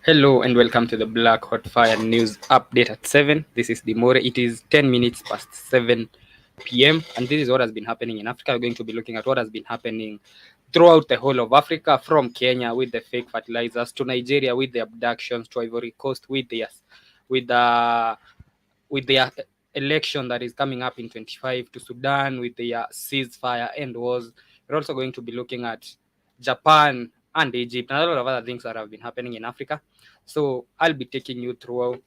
Hello and welcome to the Black Hot Fire News Update at 7. This is Dimore. It is 10 minutes past 7 p.m. and this is what has been happening in Africa. We're going to be looking at what has been happening throughout the whole of Africa, from Kenya with the fake fertilizers to Nigeria with the abductions, to Ivory Coast with the election that is coming up in 25, to Sudan with the ceasefire and wars. We're also going to be looking at Japan and Egypt and a lot of other things that have been happening in Africa. So I'll be taking you throughout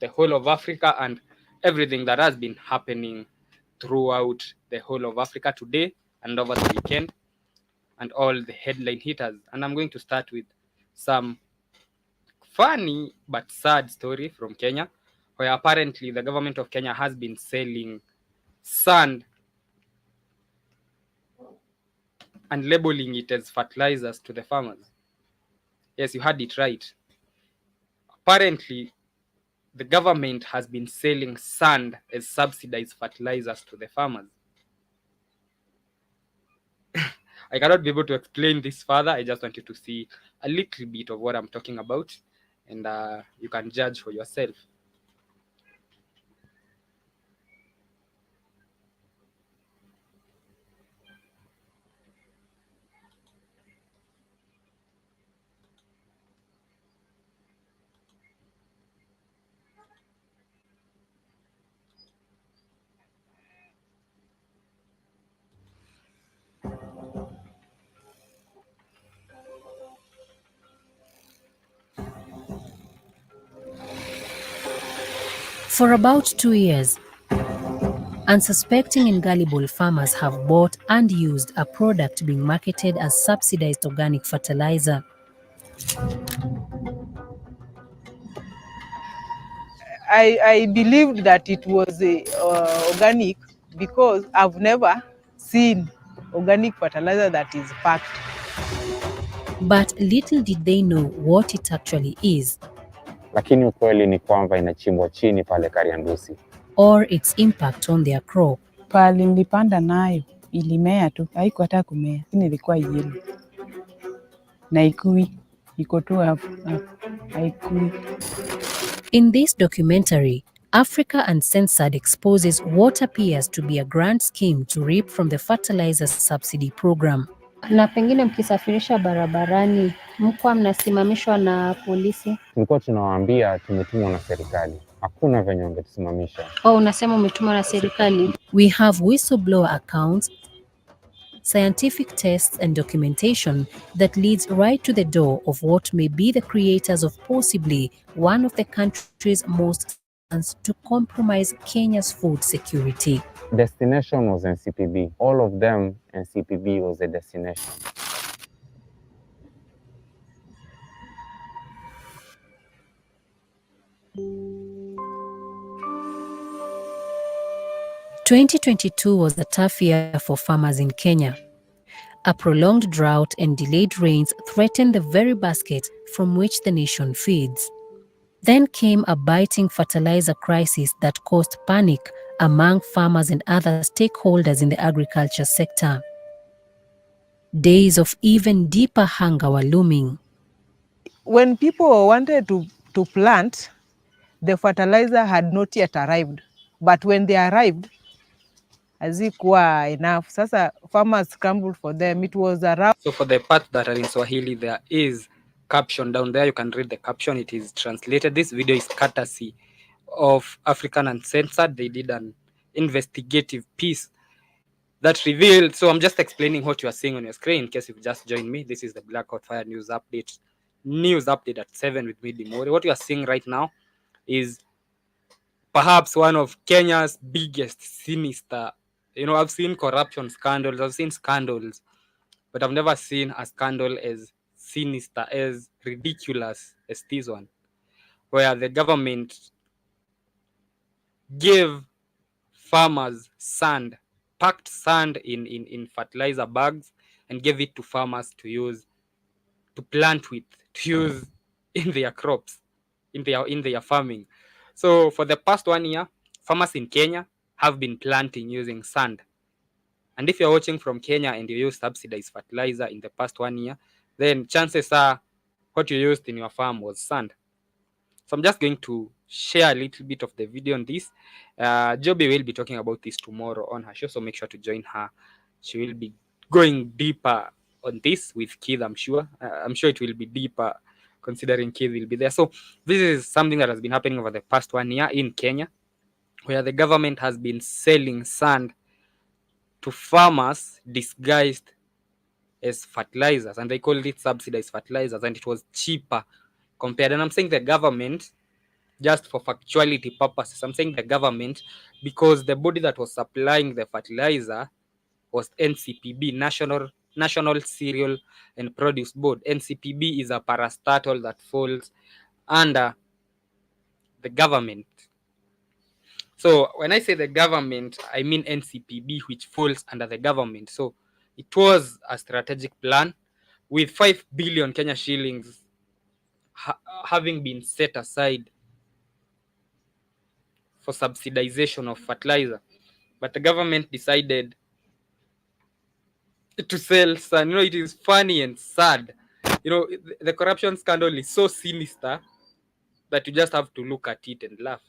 the whole of Africa and everything that has been happening throughout the whole of Africa today and over the weekend, and all the headline hitters. And I'm going to start with some funny but sad story from Kenya, where apparently the government of Kenya has been selling sand and labeling it as fertilizers to the farmers. Yes, you heard it right. Apparently, the government has been selling sand as subsidized fertilizers to the farmers. I cannot be able to explain this further. I just want you to see a little bit of what I'm talking about, and you can judge for yourself. For about 2 years, unsuspecting and gullible farmers have bought and used a product being marketed as subsidized organic fertilizer. I believed that it was organic because I've never seen organic fertilizer that is packed. But little did they know what it actually is, lakini ukweli ni kwamba inachimbwa chini pale Kariandusi, or its impact on their crop. Pale nilipanda nayo ilimea tu, haiko hata kumea, lakini ilikuwa yellow na iko tu hapo, haikui. In this documentary, Africa Uncensored exposes what appears to be a grand scheme to reap from the fertilizer subsidy program. Na pengine mkisafirisha barabarani, mkwa mnasimamishwa na polisi? Tulikuwa tunawaambia tumetumwa na serikali, hakuna venye wangetusimamisha. Unasema umetumwa na serikali? We have whistleblower accounts, scientific tests and documentation that leads right to the door of what may be the creators of possibly one of the country's most to compromise Kenya's food security. Destination was NCPB. All of them, NCPB was the destination. "2022 was a tough year for farmers in Kenya. A prolonged drought and delayed rains threatened the very basket from which the nation feeds. Then came a biting fertilizer crisis that caused panic among farmers and other stakeholders in the agriculture sector. Days of even deeper hunger were looming. When people wanted to plant, the fertilizer had not yet arrived. But when they arrived, hazikuwa enough. Sasa farmers scrambled for them. It was around. So for the part that are in Swahili, there is caption down there. You can read the caption. It is translated. This video is courtesy of African Uncensored. They did an investigative piece that revealed. So I'm just explaining what you are seeing on your screen in case you've just joined me. This is the Black Hot Fire News Update at 7 with me, Dimori. What you are seeing right now is perhaps one of Kenya's biggest sinister. I've seen corruption scandals, I've seen scandals, but I've never seen a scandal as sinister, as ridiculous as this one, where the government gave farmers sand, packed sand in fertilizer bags, and gave it to farmers to use, to plant with, to use in their crops, in their farming. So for the past 1 year, farmers in Kenya have been planting using sand. And if you're watching from Kenya and you use subsidized fertilizer in the past 1 year, then chances are what you used in your farm was sand. So I'm just going to share a little bit of the video on this. Joby will be talking about this tomorrow on her show, so make sure to join her. She will be going deeper on this with Keith, I'm sure. I'm sure it will be deeper considering Keith will be there. So this is something that has been happening over the past 1 year in Kenya, where the government has been selling sand to farmers disguised as fertilizers, and they called it subsidized fertilizers, and it was cheaper compared. And I'm saying the government just for factuality purposes. I'm saying the government because the body that was supplying the fertilizer was NCPB, National Cereal and Produce Board. NCPB is a parastatal that falls under the government. So when I say the government, I mean NCPB, which falls under the government. So it was a strategic plan with 5 billion Kenya shillings having been set aside for subsidization of fertilizer. But the government decided to sell sand. It is funny and sad. The corruption scandal is so sinister that you just have to look at it and laugh.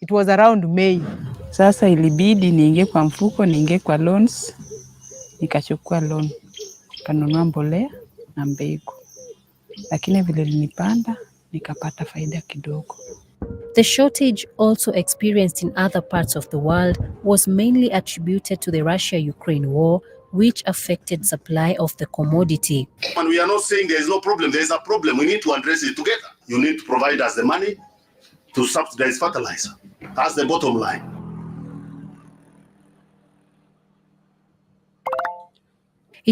It was around May. Sasa ilibidi niingie kwa mfuko, niingie kwa loans, nikachukua loan, kanunua mbolea na mbegu, lakini vile nilipanda nikapata faida kidogo. The shortage also experienced in other parts of the world was mainly attributed to the Russia-Ukraine war, which affected supply of the commodity. And we are not saying there is no problem. There is a problem. We need to address it together. You need to provide us the money to subsidize fertilizer. That's the bottom line.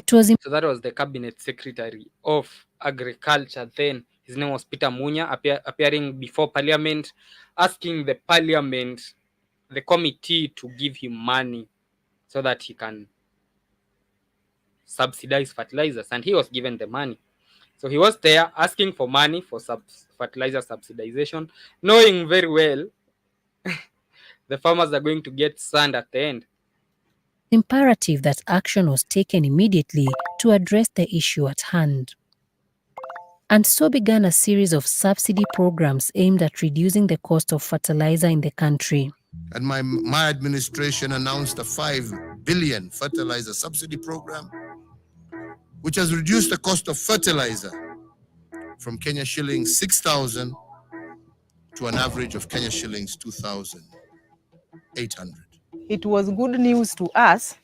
So that was the cabinet secretary of agriculture then. His name was Peter Munya, appearing before parliament, asking the parliament, the committee, to give him money so that he can subsidize fertilizers. And he was given the money. So he was there asking for money for fertilizer subsidization, knowing very well the farmers are going to get sand at the end. Imperative that action was taken immediately to address the issue at hand. And so began a series of subsidy programs aimed at reducing the cost of fertilizer in the country. And my administration announced a 5 billion fertilizer subsidy program, which has reduced the cost of fertilizer from Kenya shillings 6,000 to an average of Kenya shillings 2,800. It was good news to us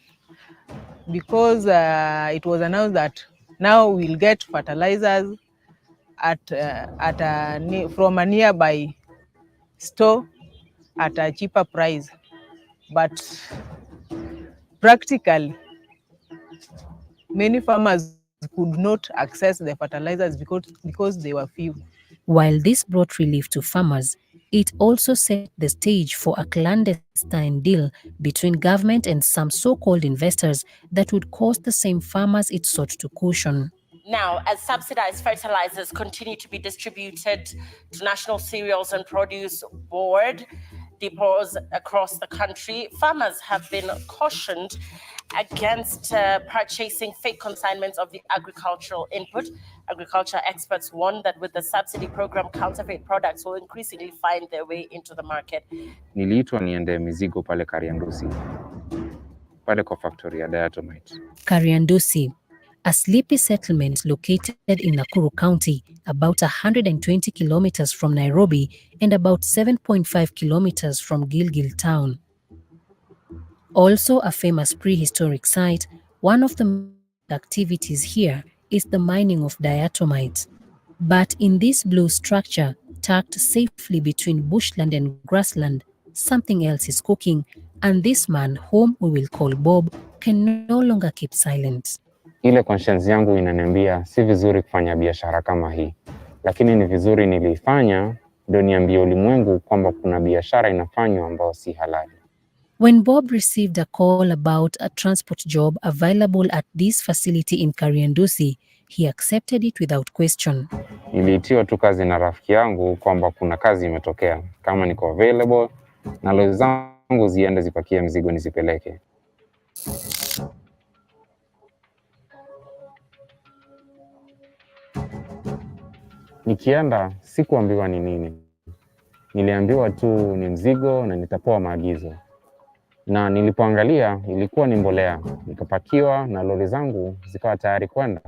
because it was announced that now we'll get fertilizers from a nearby store at a cheaper price. But practically, many farmers could not access the fertilizers because they were few. While this brought relief to farmers, it also set the stage for a clandestine deal between government and some so-called investors that would cost the same farmers it sought to cushion. Now, as subsidized fertilizers continue to be distributed to National Cereals and Produce Board depots across the country, farmers have been cautioned against purchasing fake consignments of the agricultural input. Agriculture experts warn that with the subsidy program, counterfeit products will increasingly find their way into the market. Niliitwa niende mizigo pale Kariandusi, pale kwa factory ya diatomite. Kariandusi, a sleepy settlement located in Nakuru County, about 120 kilometers from Nairobi and about 7.5 kilometers from Gilgil town. Also a famous prehistoric site, one of the activities here is the mining of diatomite. But in this blue structure, tucked safely between bushland and grassland, something else is cooking, and this man, whom we will call Bob, can no longer keep silent. Ile conscience yangu inaniambia si vizuri kufanya biashara kama hii, lakini ni vizuri nilifanya ndio niambie ulimwengu kwamba kuna biashara inafanywa ambayo si halali. When Bob received a call about a transport job available at this facility in Kariandusi, he accepted it without question. Niliitiwa tu kazi na rafiki yangu kwamba kuna kazi imetokea, kama niko available na lori zangu ziende zipakie mzigo nisipeleke. Nikienda sikuambiwa ni nini, niliambiwa tu ni mzigo na nitapewa maagizo, na nilipoangalia ilikuwa ni mbolea. Nikapakiwa na lori zangu zikawa tayari kwenda.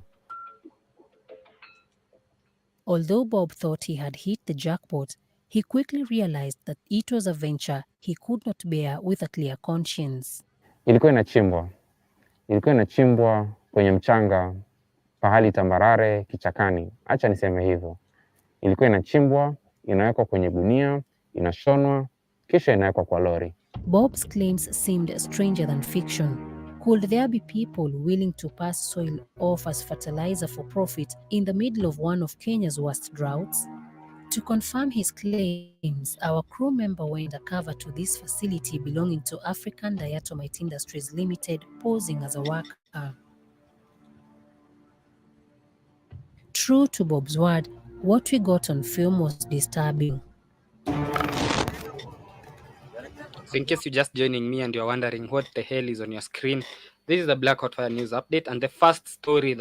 Although Bob thought he had hit the jackpot, he quickly realized that it was a venture he could not bear with a clear conscience. Ilikuwa inachimbwa kwenye mchanga, pahali tambarare, kichakani. Acha niseme hivyo. Ilikuwa inachimbwa, inawekwa kwenye gunia, inashonwa, kisha inawekwa kwa lori. Bob's claims seemed stranger than fiction. Could there be people willing to pass soil off as fertilizer for profit in the middle of one of Kenya's worst droughts? To confirm his claims, our crew member went undercover to this facility belonging to African Diatomite Industries Limited, posing as a worker. True to Bob's word, what we got on film was disturbing. So in case you're just joining me and you're wondering what the hell is on your screen, this is the Black Hot Fire News Update, and the first story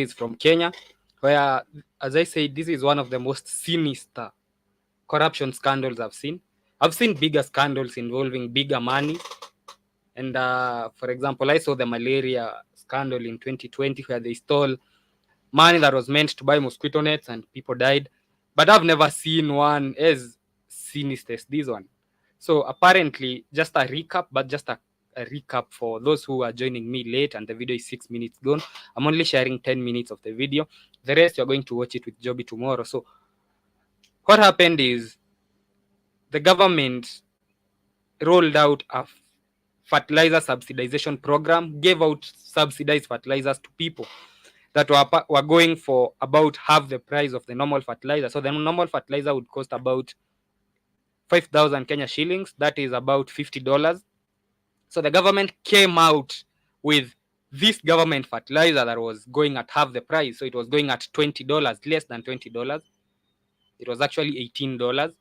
is from Kenya, where, as I said, this is one of the most sinister corruption scandals I've seen. I've seen bigger scandals involving bigger money. And for example, I saw the malaria scandal in 2020 where they stole money that was meant to buy mosquito nets and people died. But I've never seen one as sinister as this one. So apparently, just a recap, but just a recap for those who are joining me late and the video is 6 minutes gone. I'm only sharing 10 minutes of the video. The rest you're going to watch it with Joby tomorrow. So what happened is the government rolled out a fertilizer subsidization program, gave out subsidized fertilizers to people that were going for about half the price of the normal fertilizer. So the normal fertilizer would cost about 5,000 Kenya shillings. That is about $50. So the government came out with this government fertilizer that was going at half the price. So it was going at $20, less than $20. It was actually $18.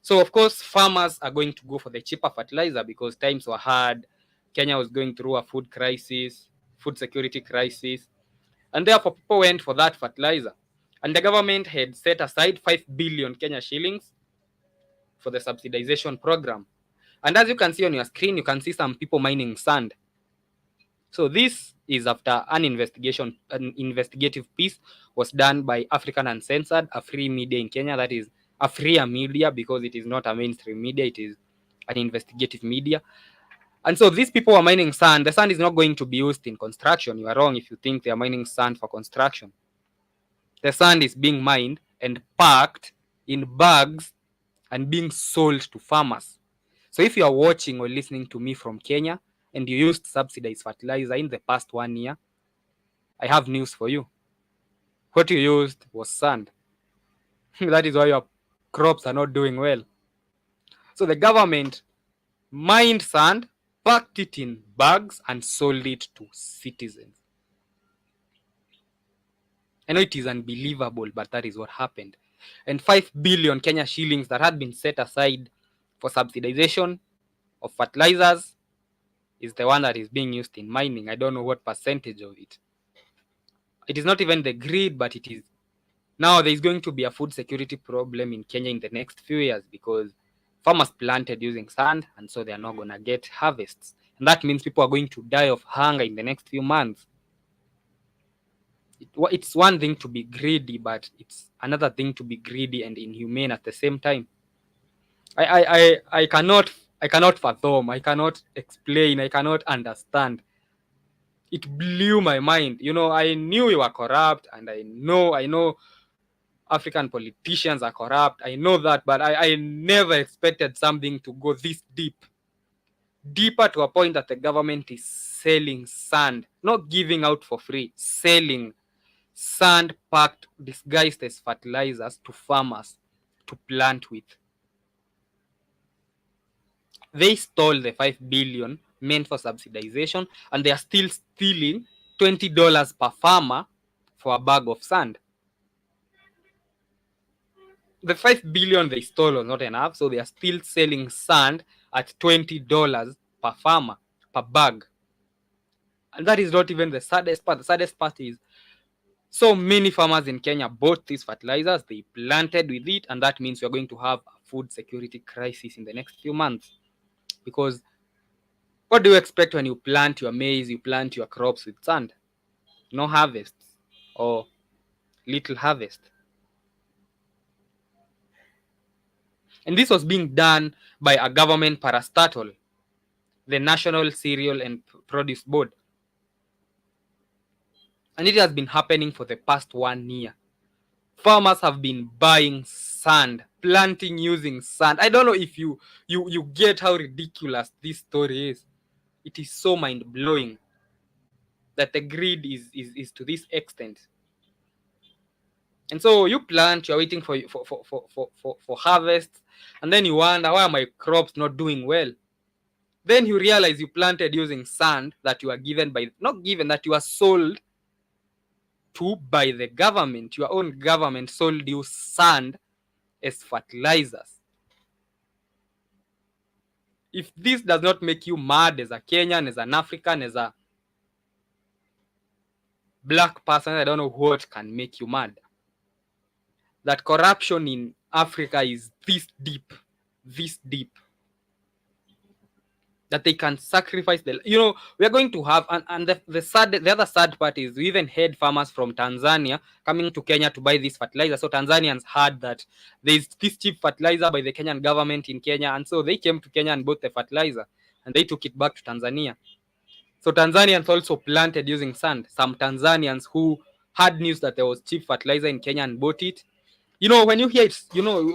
So of course, farmers are going to go for the cheaper fertilizer because times were hard. Kenya was going through a food crisis, food security crisis. And therefore, people went for that fertilizer. And the government had set aside 5 billion Kenya shillings for the subsidization program. And as you can see on your screen, you can see some people mining sand. So this is after an investigative piece was done by African Uncensored, a free media in Kenya. That is a freer media because it is not a mainstream media. It is an investigative media. And so these people are mining sand. The sand is not going to be used in construction. You are wrong if you think they are mining sand for construction. The sand is being mined and packed in bags and being sold to farmers. So if you are watching or listening to me from Kenya and you used subsidized fertilizer in the past 1 year, I have news for you. What you used was sand. That is why your crops are not doing well. So the government mined sand, packed it in bags, and sold it to citizens. I know it is unbelievable, but that is what happened. And 5 billion Kenya shillings that had been set aside for subsidization of fertilizers is the one that is being used in mining. I don't know what percentage of it. It is not even the grid, but it is. Now there is going to be a food security problem in Kenya in the next few years because farmers planted using sand, and so they are not going to get harvests. And that means people are going to die of hunger in the next few months. It's one thing to be greedy, but it's another thing to be greedy and inhumane at the same time. I cannot fathom, I cannot explain, I cannot understand. It blew my mind. You know, I knew you were corrupt, and I know African politicians are corrupt. I know that, but I never expected something to go this deep. Deeper to a point that the government is selling sand, not giving out for free, selling sand packed, disguised as fertilizers to farmers to plant with. They stole the 5 billion meant for subsidization, and they are still stealing $20 per farmer for a bag of sand. the 5 billion they stole was not enough, so they are still selling sand at $20 per farmer per bag. And that is not even the saddest part. The saddest part is so many farmers in Kenya bought these fertilizers, they planted with it, and that means we are going to have a food security crisis in the next few months. Because what do you expect when you plant your maize, you plant your crops with sand? No harvest or little harvest. And this was being done by a government parastatal, the National Cereal and Produce Board. And it has been happening for the past 1 year. Farmers have been buying sand, planting using sand. I don't know if you get how ridiculous this story is. It is so mind-blowing that the greed is to this extent. And so you plant, you're waiting for harvest, and then you wonder, why are my crops not doing well? Then you realize you planted using sand that you are given by, not given, that you are sold to by the government. Your own government sold you sand as fertilizers. If this does not make you mad as a Kenyan, as an African, as a black person, I don't know what can make you mad. That corruption in Africa is this deep, that they can sacrifice the, we are going to have, and the other sad part is we even had farmers from Tanzania coming to Kenya to buy this fertilizer. So Tanzanians heard that there's this cheap fertilizer by the Kenyan government in Kenya, and so they came to Kenya and bought the fertilizer and they took it back to Tanzania. So Tanzanians also planted using sand. Some Tanzanians who had news that there was cheap fertilizer in Kenya and bought it. When you hear it,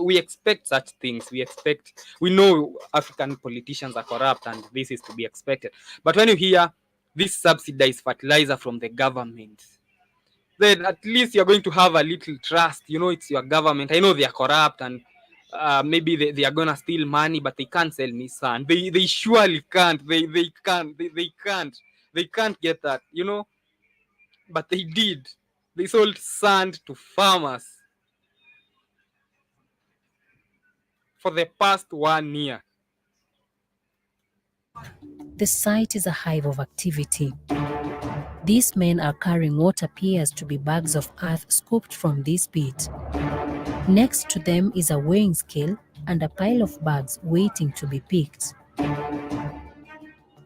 we expect such things. We know African politicians are corrupt and this is to be expected. But when you hear this subsidized fertilizer from the government, then at least you're going to have a little trust. It's your government. I know they are corrupt and maybe they are going to steal money, but they can't sell me sand. They surely can't. They can't get that, But they did. They sold sand to farmers for the past 1 year. The site is a hive of activity. These men are carrying what appears to be bags of earth scooped from this pit. Next to them is a weighing scale and a pile of bags waiting to be picked.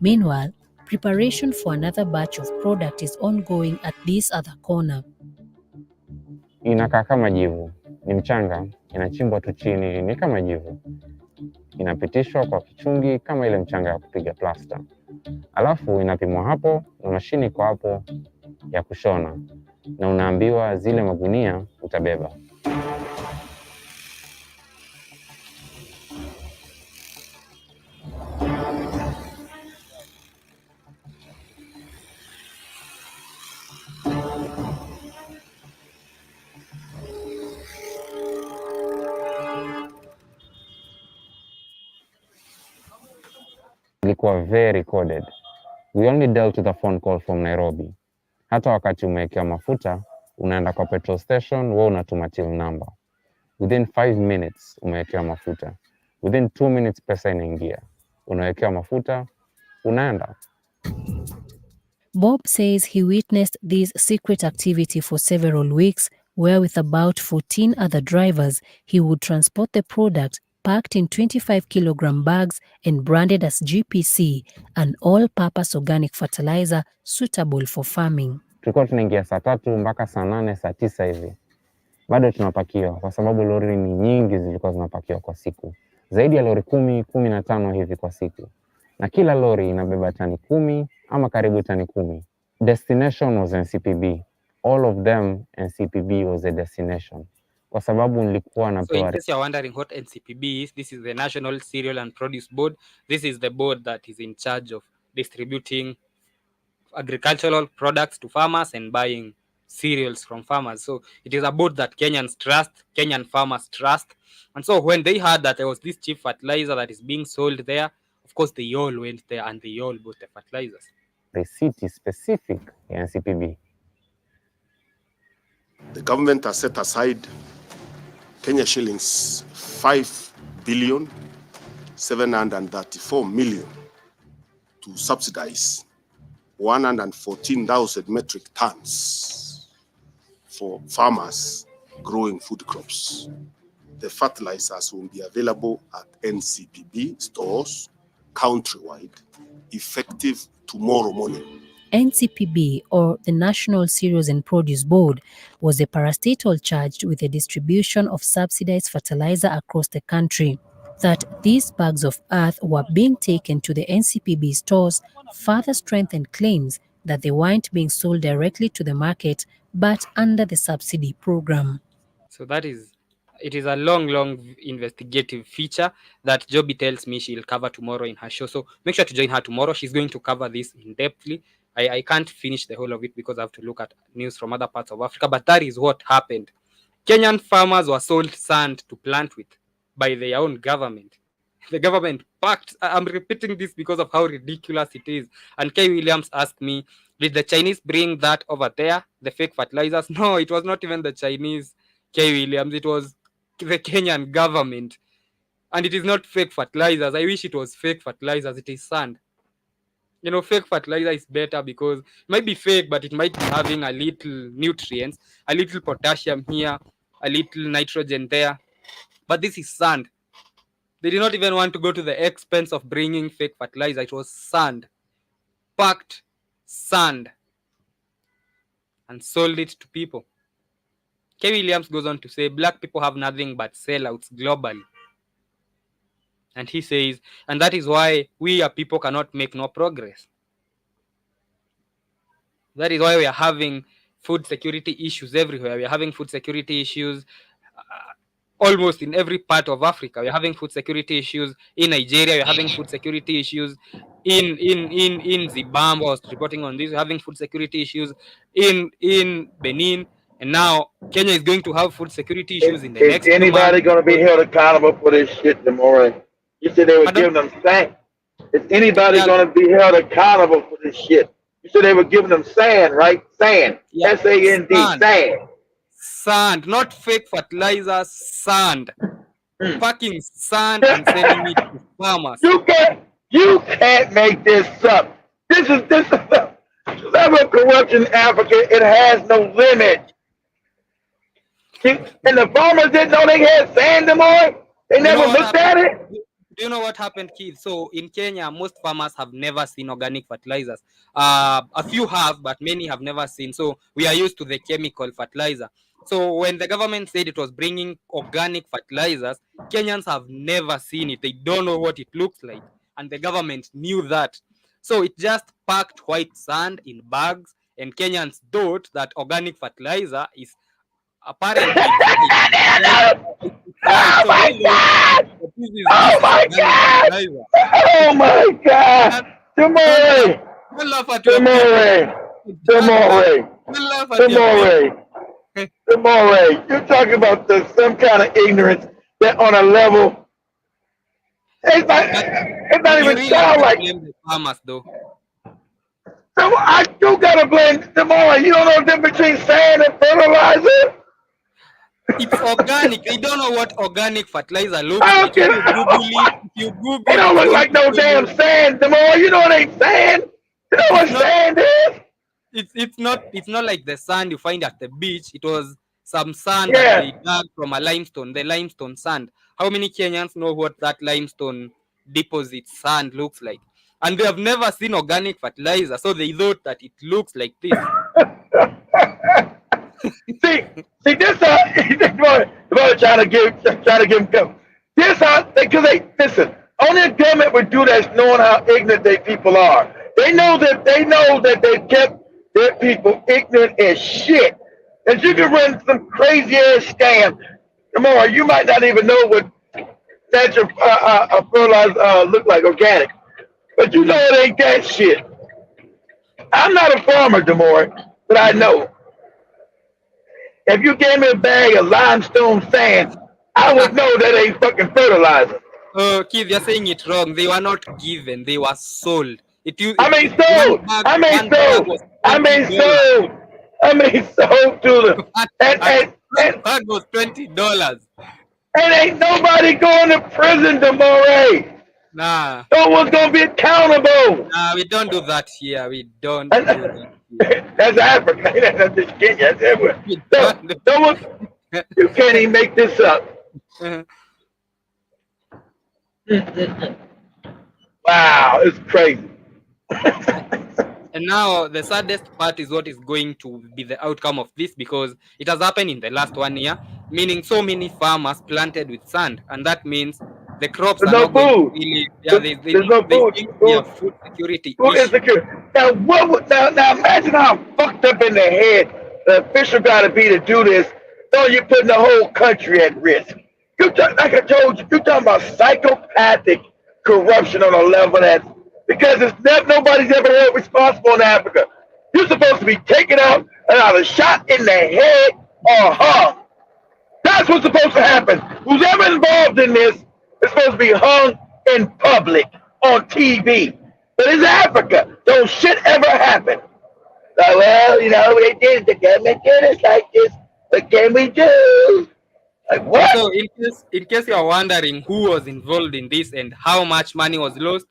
Meanwhile, preparation for another batch of product is ongoing at this other corner. Inakaa kama jivu, ni mchanga, inachimbwa tu chini, ni kama jivu. Inapitishwa kwa kichungi kama ile mchanga ya kupiga plasta. Alafu inapimwa hapo na mashini kwa hapo ya kushona, na unaambiwa zile magunia utabeba. Ilikuwa very coded. We only dealt with a phone call from Nairobi. Hata wakati umewekewa mafuta, unaenda kwa petrol station, wewe unatuma till number. Within 5 minutes umewekewa mafuta. Within 2 minutes pesa inaingia. Unawekewa mafuta, unaenda. Bob says he witnessed this secret activity for several weeks, where with about 14 other drivers, he would transport the product packed in 25-kilogram bags and branded as GPC, an all-purpose organic fertilizer suitable for farming. Tulikuwa tunaingia saa 3 mpaka saa 8, saa 9 hivi. Bado tunapakiwa kwa sababu lori ni nyingi zilikuwa zinapakiwa kwa siku. Zaidi ya lori 10, 15 hivi kwa siku. Na kila lori inabeba tani 10 ama karibu tani 10. Destination was NCPB. All of them, NCPB was the destination. Kwa sababu nilikuwa na So in case you're wondering what NCPB is, this is the National Cereal and Produce Board. This is the board that is in charge of distributing agricultural products to farmers and buying cereals from farmers. So it is a board that Kenyans trust, Kenyan farmers trust. And so when they heard that there was this cheap fertilizer that is being sold there, of course they all went there and they all bought the fertilizers. Receipt specific NCPB. The government has set aside Kenya shillings 5,734 million to subsidize 114,000 metric tons for farmers growing food crops. The fertilizers will be available at NCPB stores countrywide, effective tomorrow morning. NCPB, or the National Cereals and Produce Board, was a parastatal charged with the distribution of subsidized fertilizer across the country. That these bags of earth were being taken to the NCPB stores further strengthened claims that they weren't being sold directly to the market but under the subsidy program. So it is a long investigative feature that Joby tells me she'll cover tomorrow in her show. So make sure to join her tomorrow. She's going to cover this in depthly. I can't finish the whole of it because I have to look at news from other parts of Africa, but that is what happened. Kenyan farmers were sold sand to plant with by their own government. The government packed. I'm repeating this because of how ridiculous it is. And Kay Williams asked me, did the Chinese bring that over there, the fake fertilizers? No, it was not even the Chinese, Kay Williams. It was the Kenyan government. And it is not fake fertilizers. I wish it was fake fertilizers. It is sand. You know, fake fertilizer is better because it might be fake, but it might be having a little nutrients, a little potassium here, a little nitrogen there. But this is sand. They did not even want to go to the expense of bringing fake fertilizer. It was sand, packed sand, and sold it to people. Kay Williams goes on to say, black people have nothing but sellouts globally. And he says, and that is why we as people cannot make no progress. That is why we are having food security issues everywhere. We are having food security issues almost in every part of Africa. We are having food security issues in Nigeria. We are having food security issues in Zimbabwe. I was reporting on this. We're having food security issues in Benin. And now Kenya is going to have food security issues in the next month. Is anybody going to be held accountable for this shit tomorrow? You said they were giving them sand. Is anybody going to be held accountable for this shit? You said they were giving them sand, right? Sand. Yeah. S-A-N-D, sand. Sand, not fake fertilizers, sand. Fucking sand and selling it to farmers. You can't make this up. This is the level of corruption in Africa. It has no limit. And the farmers didn't know they had sand tomorrow. They never looked at it. Do you know what happened, Keith? So in Kenya, most farmers have never seen organic fertilizers. A few have, but many have never seen. So we are used to the chemical fertilizer. So when the government said it was bringing organic fertilizers, Kenyans have never seen it. They don't know what it looks like. And the government knew that. So it just packed white sand in bags. And Kenyans thought that organic fertilizer is apparently Oh my God! Oh my God! Oh my God! Tomorrow! You're talking about some kind of ignorance that on a level. It's not even sound like. Farmers, though. So you gotta blame tomorrow. You don't know the difference between sand and fertilizer. It's organic. They don't know what organic fertilizer looks like. If you Google it don't look like no damn sand tomorrow. You know it ain't sand. You know what sand is? It's not like the sand you find at the beach. It was some sand that they dug from a limestone, the limestone sand. How many Kenyans know what that limestone deposit sand looks like? And they have never seen organic fertilizer, so they thought that it looks like this. See, this trying to give them go. This because they listen. Only a government would do that, knowing how ignorant their people are. They know that they kept their people ignorant as shit. And you can run some crazy ass scam tomorrow. You might not even know what natural fertilizer look like, organic, but you know it ain't that shit. I'm not a farmer, tomorrow, but I know. If you gave me a bag of limestone sand, I would know that ain't fucking fertilizer. Keith, you're saying it wrong. They were not given; they were sold. Sold. I mean sold to them. And bag was $20. And ain't nobody going to prison tomorrow. Nah, No one's gonna be accountable. we don't do that here. We don't And do that here. that's Africa. That's just Kenya. That's everywhere. We No, don't do no one. You can't even make this up. Wow, it's crazy. And now the saddest part is what is going to be the outcome of this, because it has happened in the last 1 year, meaning so many farmers planted with sand, and that means the crops There's are no not going to food. really, yeah, There's no there's food. going to be a food security Food issue. insecure. Now what? Now imagine how fucked up in the head the official got to be to do this. So you're putting the whole country at risk. Like I told you, you're talking about psychopathic corruption on a level that's because nobody's ever held responsible in Africa. You're supposed to be taken out and either shot in the head or hung. That's what's supposed to happen. Who's ever involved in this is supposed to be hung in public on TV. But it's Africa. Don't shit ever happen. So, well, they did. The government did us like this. What can we do? Like what? So in case you are wondering who was involved in this and how much money was lost,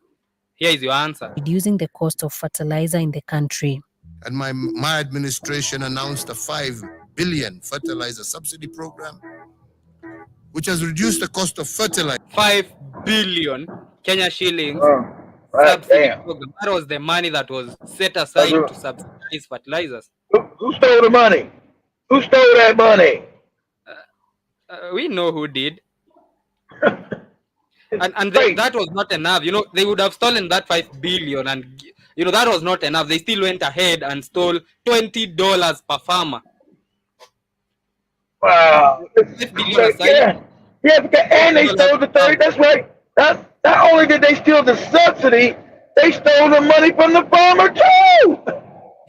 here is your answer. Reducing the cost of fertilizer in the country. And my administration announced a 5 billion fertilizer subsidy program, which has reduced the cost of fertilizer. 5 billion Kenya shillings Right, subsidy damn. program. That was the money that was set aside to subsidize fertilizers. Who stole the money? Who stole that money? We know who did. That was not enough. They would have stolen that 5 billion, and that was not enough. They still went ahead and stole $20 per farmer. Wow. Yeah, and they stole the 30. That's right. Not only did they steal the subsidy, they stole the money from the farmer too.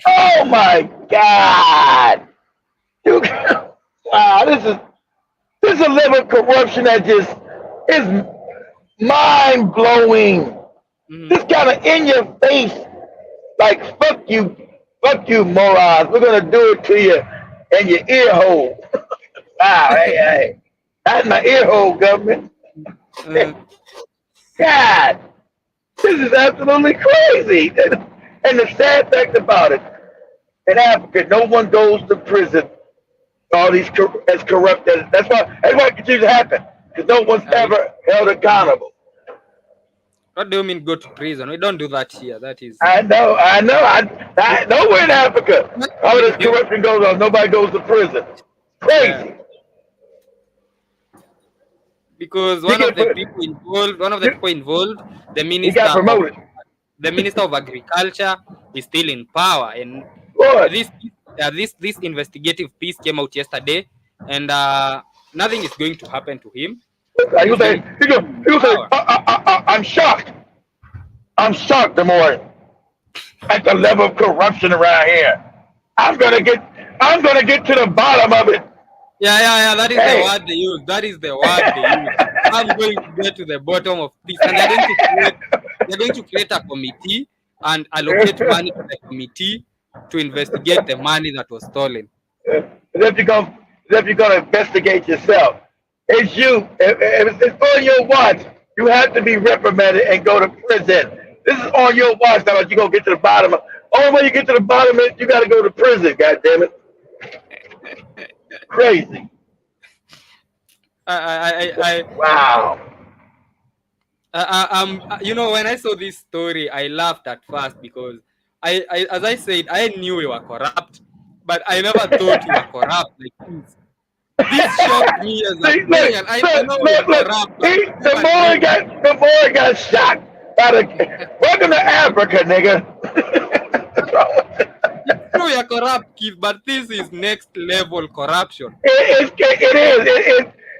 Oh my God. Wow, this is a level of corruption that just is mind-blowing. Just kind of in your face, like, fuck you, morons. We're going to do it to you in your ear hole. Wow, hey, that's my ear hole, government. God, this is absolutely crazy. And the sad fact about it, in Africa, no one goes to prison. All these as corrupt as that's why it continues to happen, because no one's ever held accountable. What do you mean go to prison? We don't do that here. That is. I know. Nowhere in Africa, all this corruption goes on. Nobody goes to prison. Crazy. Yeah. Because one of the people involved, the minister, got promoted. The Minister of Agriculture is still in power, and this investigative piece came out yesterday, and nothing is going to happen to him. He was saying, I'm shocked. I'm shocked, the more at the level of corruption around here. I'm gonna get to the bottom of it. Yeah. That is the word they use. That is the word they use. I'm going to get to the bottom of this, and they're going to create a committee and allocate money to the committee to investigate the money that was stolen. As if you're gonna investigate yourself. It's you. If it's on your watch, you have to be reprimanded and go to prison. This is on your watch. Now you're gonna get to the bottom of. Only way you get to the bottom of it, you gotta go to prison. God damn it! Crazy. Wow. When I saw this story, I laughed at first because as I said, I knew we were corrupt, but I never thought we were corrupt like this. This shocked me as a Kenyan. I know we were corrupt. The boy got shot by the. Welcome to Africa, nigga. It's true you're corrupt, Keith, but this is next level corruption. It is.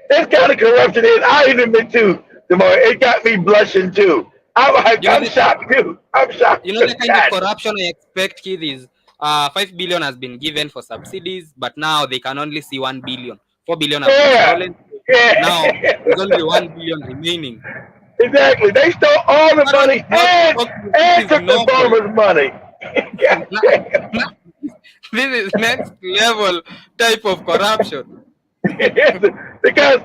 This kind of corruption is. I even been too. It got me blushing too. I'm shocked too. I'm shocked. The kind of corruption I expect, Keith, is 5 billion has been given for subsidies, but now they can only see 1 billion. 4 billion has been stolen. Now there's only 1 billion remaining. Exactly. They stole all the money and took the farmers' money. This is next level type of corruption. because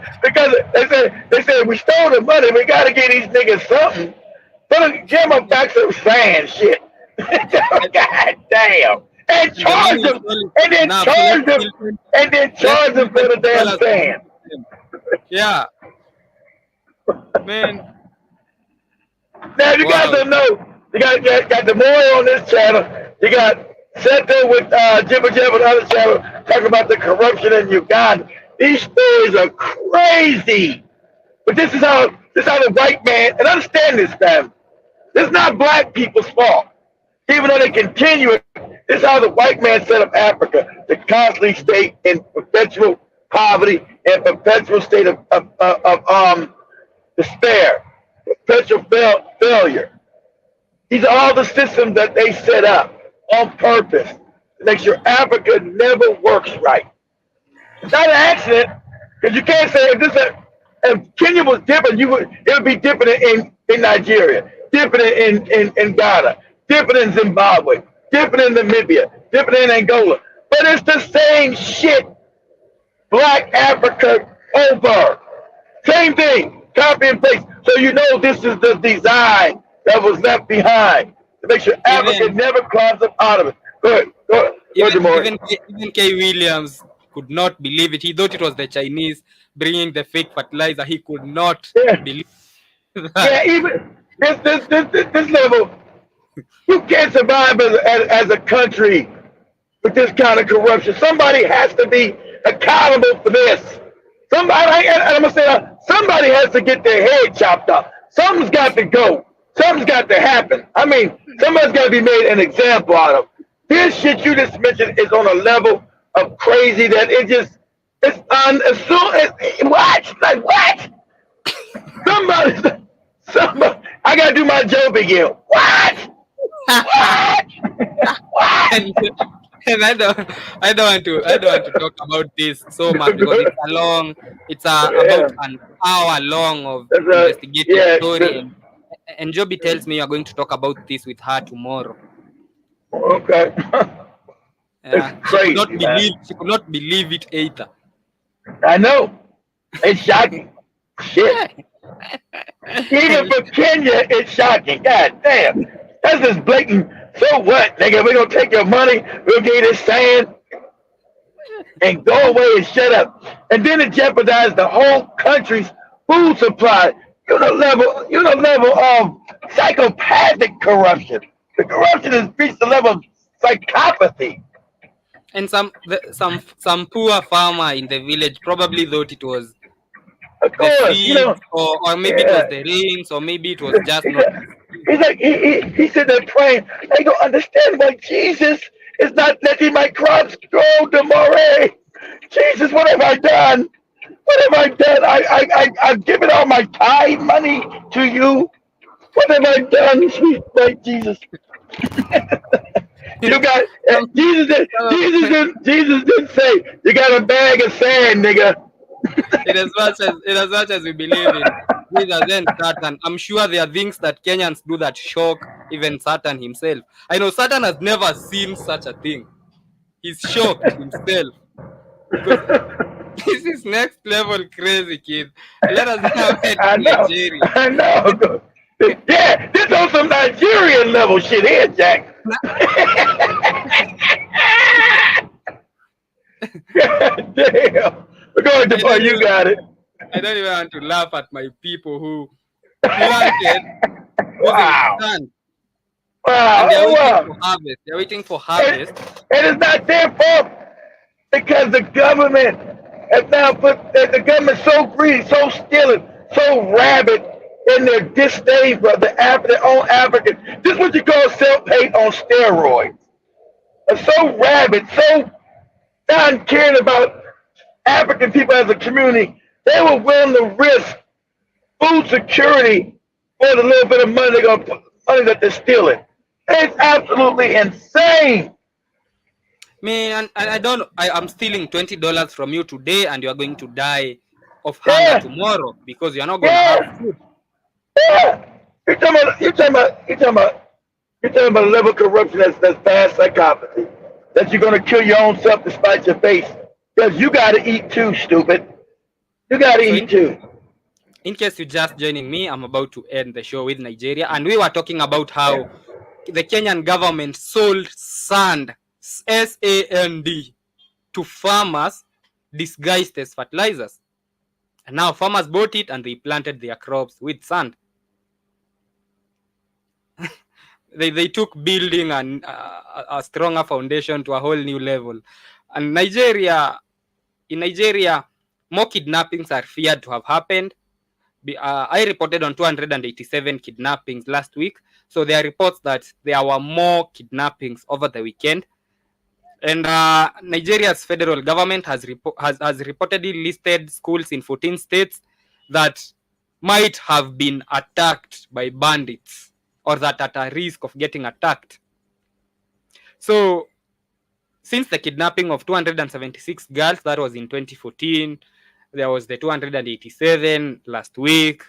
they said we stole the money. We got to get these niggas something. But give them back some sand shit. God damn. And charge them, and then charge them, and then charge them for the damn sand. Yeah. Man. Now you guys don't know. You got the more on this channel. You got Center with Jibber Jabber on the other channel talking about the corruption in Uganda. These stories are crazy. But this is how the white man, and understand this, fam. This is not black people's fault. Even though they continue it, this is how the white man set up Africa to constantly stay in perpetual poverty and perpetual state of despair, perpetual failure. These are all the systems that they set up on purpose to make sure Africa never works right. It's not an accident, because you can't say if Kenya was different, it would be different in Nigeria, different in Ghana, different in Zimbabwe, different in Namibia, different in Angola. But it's the same shit. Black Africa over. Same thing. Copy and paste. So you know this is the design that was left behind to make sure Africa never climbs up out of it. Go ahead. Even K. Williams could not believe it. He thought it was the Chinese bringing the fake fertilizer. He could not believe that. Yeah, even this level, you can't survive as a country with this kind of corruption. Somebody has to be accountable for this. Somebody, and I'm gonna say that, somebody has to get their head chopped off. Something's got to go. Something's got to happen. I mean, somebody's got to be made an example out of. This shit you just mentioned is on a level of crazy that it's what? Like what? Somebody, I gotta do my job again. What? What? What? And I don't want to talk about this so much because it's about an hour long of investigative story. And Joby tells me you're going to talk about this with her tomorrow. Okay. Yeah, crazy, she could not believe it either. I know. It's shocking. Shit. Even for Kenya, it's shocking. God damn. That's just blatant. So what, nigga? We're going to take your money. We'll give you this sand. And go away and shut up. And then it jeopardized the whole country's food supply. You know level of psychopathic corruption. The corruption has reached the level of psychopathy. And some poor farmer in the village probably thought it was the seeds, or maybe it was the rains, or maybe it was just not. He's like he said they're praying. I don't understand why Jesus is not letting my crops grow, Demore. Jesus, what have I done? What have I done? I've given all my tithe money to you. What have I done, sweet white Jesus? You got Jesus didn't say you got a bag of sand, nigga. In as much as we believe in Jesus and Satan, I'm sure there are things that Kenyans do that shock even Satan himself. I know Satan has never seen such a thing. He's shocked himself. This is next level crazy, kid. Let us now head to Nigeria. I know. Yeah, this is on some Nigerian level shit here, Jack. God damn. We're going to point you got it. I don't even want to laugh at my people who planted. Wow. Wow. And they're waiting for harvest. They're waiting for harvest. And it's not their fault because the government has now put the government so greedy, so stealing, so rabid in their disdain for their own Africans. This is what you call self-hate on steroids. They're so rabid, so non-caring about African people as a community. They were willing to risk food security for the little bit of money that they're stealing. It's absolutely insane. Man, I'm stealing $20 from you today, and you're going to die of hunger tomorrow because you're not going to have food. Yeah, you're talking about a level of corruption that's past psychopathy. That you're going to kill your own self to spite your face. Because you got to eat too, stupid. You got to eat too. In case you're just joining me, I'm about to end the show with Nigeria, and we were talking about how the Kenyan government sold sand, S-A-N-D, to farmers disguised as fertilizers. And now farmers bought it and they planted their crops with sand. They took building and a stronger foundation to a whole new level. And in Nigeria, more kidnappings are feared to have happened. I reported on 287 kidnappings last week. So there are reports that there were more kidnappings over the weekend. And Nigeria's federal government has reportedly listed schools in 14 states that might have been attacked by bandits or that at a risk of getting attacked. So since the kidnapping of 276 girls, that was in 2014, there was the 287 last week.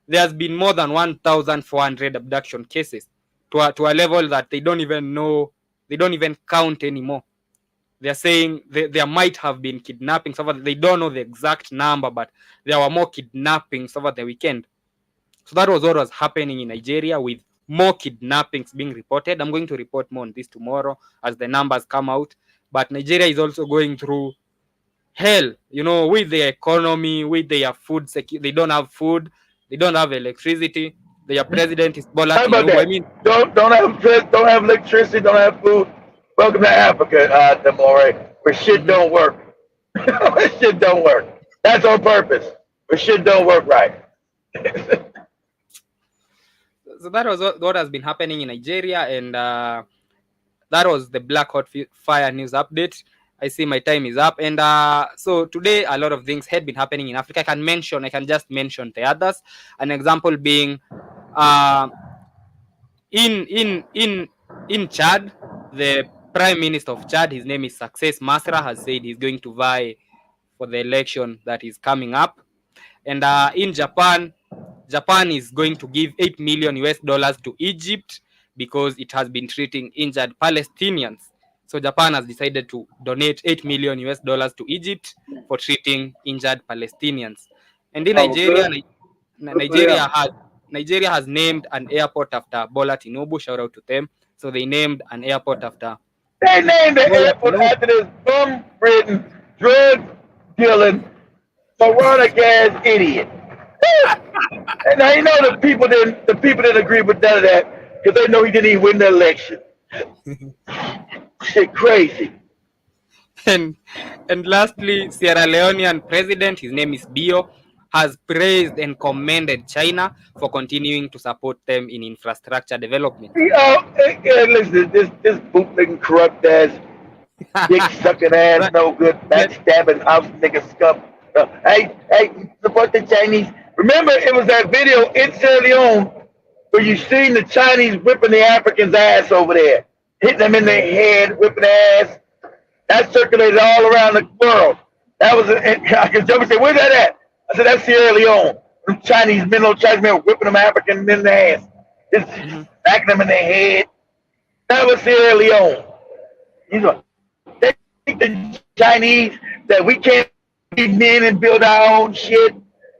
There's been more than 1,400 abduction cases to a level that they don't even know, they don't even count anymore. They're saying there might have been kidnappings over. They don't know the exact number, but there were more kidnappings over the weekend. So that was what was happening in Nigeria, with more kidnappings being reported. I'm going to report more on this tomorrow as the numbers come out. But Nigeria is also going through hell, with their economy, with their food security. They don't have food. They don't have electricity. Their president is Bola Tinubu. I mean, don't have electricity, don't have food. Welcome to Africa, Demore, where shit don't work. Where shit don't work. That's on purpose. Where shit don't work right. So that was what has been happening in Nigeria, and that was the Black Hot Fire News Update. I see my time is up, and so today a lot of things had been happening in Africa. I can just mention the others. An example being in Chad, the Prime Minister of Chad, his name is Success Masra, has said he's going to vie for the election that is coming up. And in Japan is going to give $8 million to Egypt because it has been treating injured Palestinians. So Japan has decided to donate $8 million to Egypt for treating injured Palestinians. And in Nigeria, Nigeria has named an airport after Bola Tinubu. Shout out to them. So they named an airport after. They named the airport after this bum-ridden, drug-dealing, moronic-ass idiot. And I know the people didn't agree with none of that because they know he didn't even win the election. Shit, crazy. And lastly, Sierra Leonean president, his name is Bio, has praised and commended China for continuing to support them in infrastructure development. Listen, this bootlicking, corrupt ass, dick sucking ass, no good, backstabbing house nigga scum. Hey, support the Chinese. Remember, it was that video in Sierra Leone where you seen the Chinese whipping the Africans' ass over there, hitting them in their head, whipping their ass. That circulated all around the world. That was, I could jump and say, where's that at? I said, that's Sierra Leone. Them Chinese men whipping them African men in the ass, just smacking them in their head. That was Sierra Leone. They think the Chinese that we can't be men and build our own shit.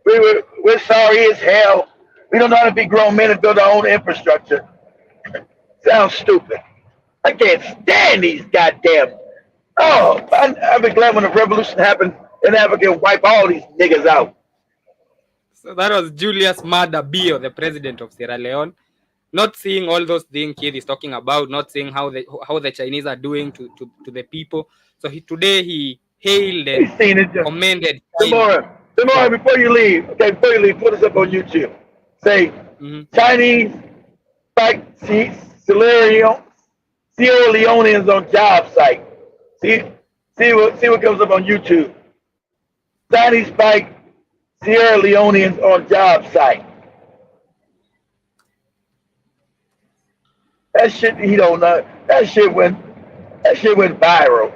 We're sorry as hell. We don't know how to be grown men and build our own infrastructure. Sounds stupid. I can't stand these goddamn. Oh, I'd be glad when the revolution happened in Africa and wipe all these niggas out. So that was Julius Maada Bio, the president of Sierra Leone. Not seeing all those things Keith is talking about, not seeing how the Chinese are doing to the people. So today he hailed and commended China. Tomorrow, before you leave, put us up on YouTube. Say, Chinese fight Sierra Leoneans on job site. See what comes up on YouTube. Chinese fight Sierra Leoneans on job site. That shit, he don't know. That shit went viral.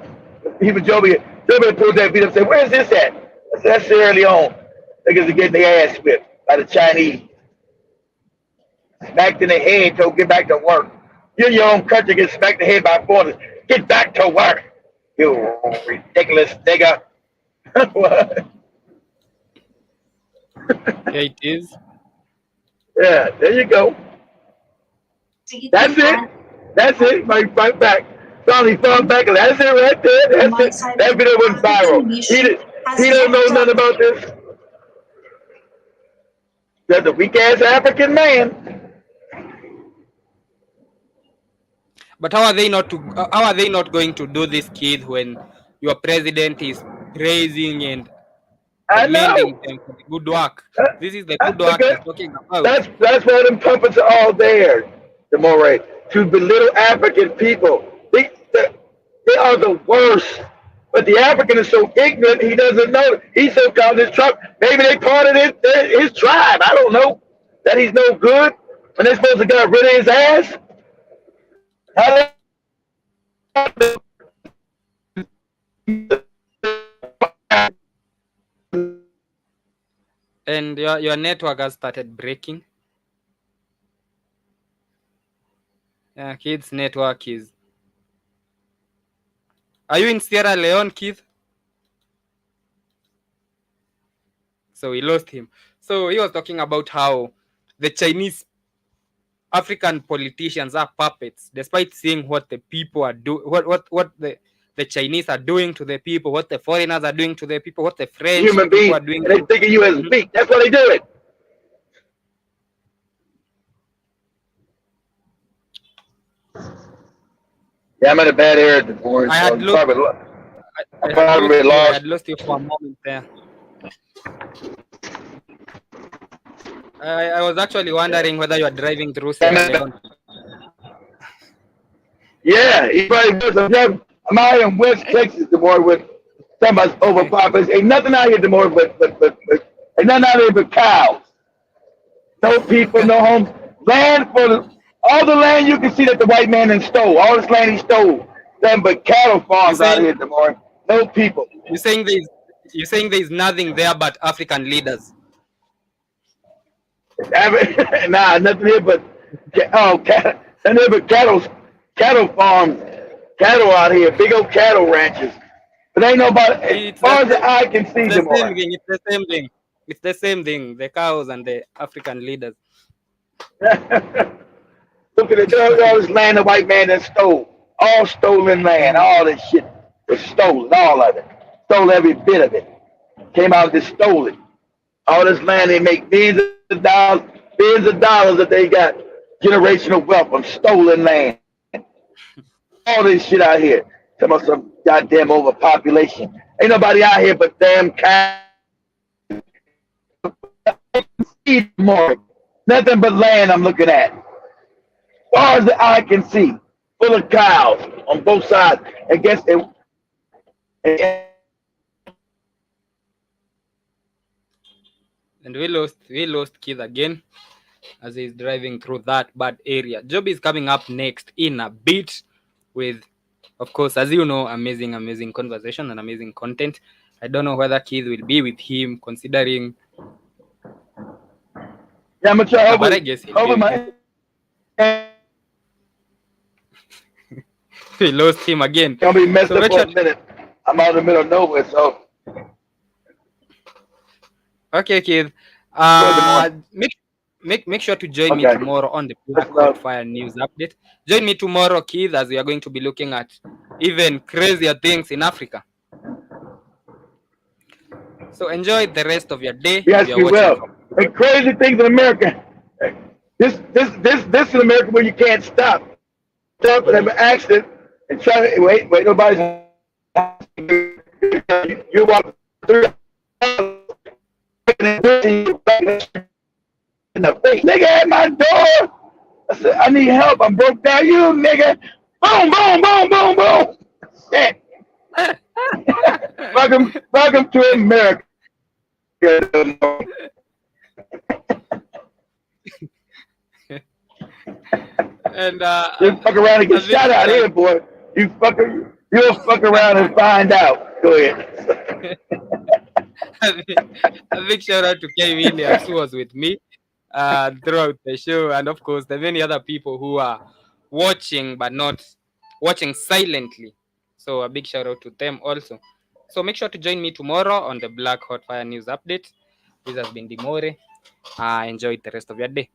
Even Joby pulled that video up and said, where's this at? I said, that's Sierra Leone. Niggas are getting their ass whipped by the Chinese. Smacked in the head, told get back to work. You in your own country get smacked in the head by foreigners. Get back to work, you ridiculous nigga. What? Here it is. Yeah, there you go. That's it. That's it. Right back. Finally fell back. That's it right there. That's it. That video went viral. He don't know nothing about this. That's a weak ass African man. But how are they not going to do this, kid, when your president is praising and I commending know. them for the good work? This is the good work Because he's talking about. that's why them puppets are all there, the Moray, to belittle African people. They are the worst. But the African is so ignorant, he doesn't know. He's so called his tribe. Maybe they part of his tribe. I don't know. That he's no good. And they're supposed to get rid of his ass. How And your network has started breaking. Yeah, kid's network is. Are you in Sierra Leone, Keith? So we lost him. So he was talking about how the Chinese African politicians are puppets, despite seeing what the people are doing, what the Chinese are doing to the people, what the foreigners are doing to the people, what the French human people beings, are doing. and they think of you as weak. That's why they do it. Yeah, I'm in a bad area this morning. I had lost you for a moment there. I was actually wondering whether you are driving through Sierra Leone. Yeah, he probably was. I'm out here in West Texas tomorrow with somebody's overpopulation. Ain't nothing out here tomorrow but ain't nothing out here but cows. No people, no homes. Land for all the land you can see that the white man then stole. All this land he stole. Nothing but cattle farms out here tomorrow. No people. You're saying there's nothing there but African leaders. Nah, nothing here but cattle farms, cattle out here, big old cattle ranches. But ain't nobody, as far as the eye can see, it's the same thing. It's the same thing. The cows and the African leaders. Look at all this land the white man that stole. All stolen land. All this shit was stolen. All of it. Stole every bit of it. Came out and just stole it. All this land, they make billions of dollars that they got generational wealth from stolen land. All this shit out here. Talking about some goddamn overpopulation. Ain't nobody out here but damn cows. Nothing but land I'm looking at. As far as the eye can see. Full of cows on both sides. Against it. And we lost Keith again as he's driving through that bad area. Job is coming up next in a bit with, of course, as you know, amazing conversation and amazing content. I don't know whether Keith will be with him, considering. Yeah, I'm gonna try but I guess he'll be we lost him again. Gonna be messed up for a minute. I'm out in the middle of nowhere, so. Okay, Keith. Make sure to join me tomorrow on the Black Fire News Update. Join me tomorrow, Keith, as we are going to be looking at even crazier things in Africa. So enjoy the rest of your day. Yes, we will. And crazy things in America. This in America where you can't stop. Stop and have an accident and try to wait. Nobody's. You walk through. In the face. Nigga at my door. I said, I need help. I'm broke down. You nigga. Boom, boom, boom, boom, boom. Shit. welcome to America. And you fuck around and get shot out here, boy. You'll fuck around and find out. Go ahead. A big shout out to Kay Williams, who was with me throughout the show, and of course the many other people who are watching but not watching silently. So a big shout out to them also. So make sure to join me tomorrow on the Black Hot Fire News Update. This has been Dimore. Enjoy the rest of your day.